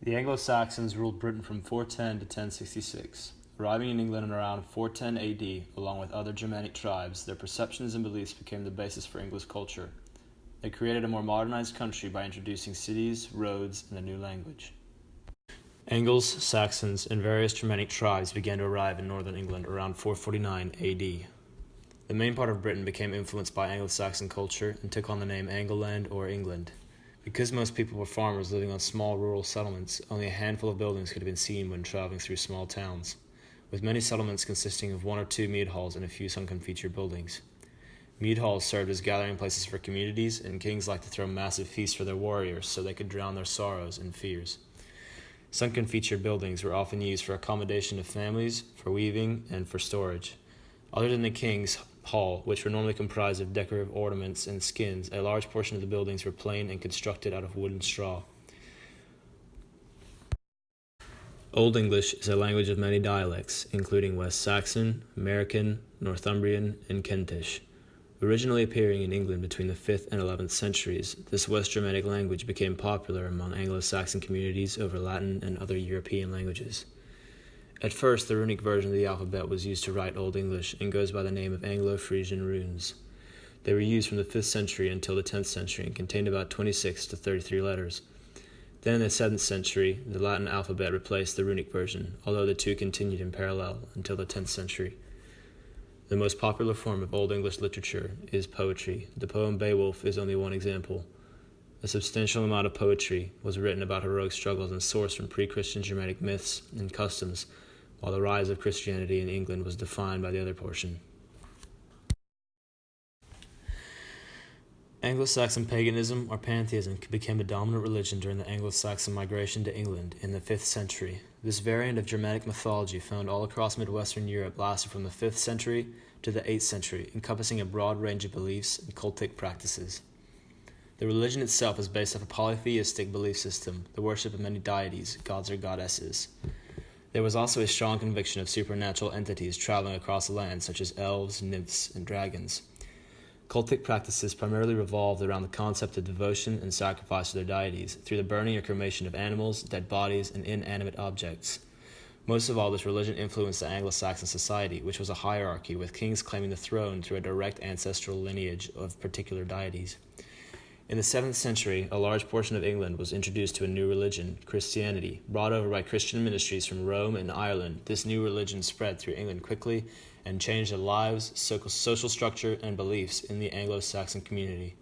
The Anglo-Saxons ruled Britain from 410 to 1066. Arriving in England in around 410 AD, along with other Germanic tribes, their perceptions and beliefs became the basis for English culture. They created a more modernized country by introducing cities, roads, and a new language. Angles, Saxons, and various Germanic tribes began to arrive in northern England around 449 AD. The main part of Britain became influenced by Anglo-Saxon culture and took on the name Angleland or England. Because most people were farmers living on small rural settlements, only a handful of buildings could have been seen when traveling through small towns, with many settlements consisting of one or two mead halls and a few sunken feature buildings. Mead halls served as gathering places for communities, and kings liked to throw massive feasts for their warriors so they could drown their sorrows and fears. Sunken feature buildings were often used for accommodation of families, for weaving, and for storage. Other than the king's hall, which were normally comprised of decorative ornaments and skins, a large portion of the buildings were plain and constructed out of wood and straw. Old English is a language of many dialects, including West Saxon, American, Northumbrian, and Kentish. Originally appearing in England between the 5th and 11th centuries, this West Germanic language became popular among Anglo-Saxon communities over Latin and other European languages. At first, the runic version of the alphabet was used to write Old English and goes by the name of Anglo-Frisian runes. They were used from the 5th century until the 10th century and contained about 26 to 33 letters. Then in the 7th century, the Latin alphabet replaced the runic version, although the two continued in parallel until the 10th century. The most popular form of Old English literature is poetry. The poem Beowulf is only one example. A substantial amount of poetry was written about heroic struggles and sourced from pre-Christian Germanic myths and customs, while the rise of Christianity in England was defined by the other portion. Anglo-Saxon paganism or pantheism became a dominant religion during the Anglo-Saxon migration to England in the 5th century. This variant of Germanic mythology found all across Midwestern Europe lasted from the 5th century to the 8th century, encompassing a broad range of beliefs and cultic practices. The religion itself is based off a polytheistic belief system, the worship of many deities, gods or goddesses. There was also a strong conviction of supernatural entities traveling across the land, such as elves, nymphs, and dragons. Cultic practices primarily revolved around the concept of devotion and sacrifice to their deities, through the burning or cremation of animals, dead bodies, and inanimate objects. Most of all, this religion influenced the Anglo-Saxon society, which was a hierarchy, with kings claiming the throne through a direct ancestral lineage of particular deities. In the 7th century, a large portion of England was introduced to a new religion, Christianity. Brought over by Christian ministries from Rome and Ireland, this new religion spread through England quickly and changed the lives, social structure, and beliefs in the Anglo-Saxon community.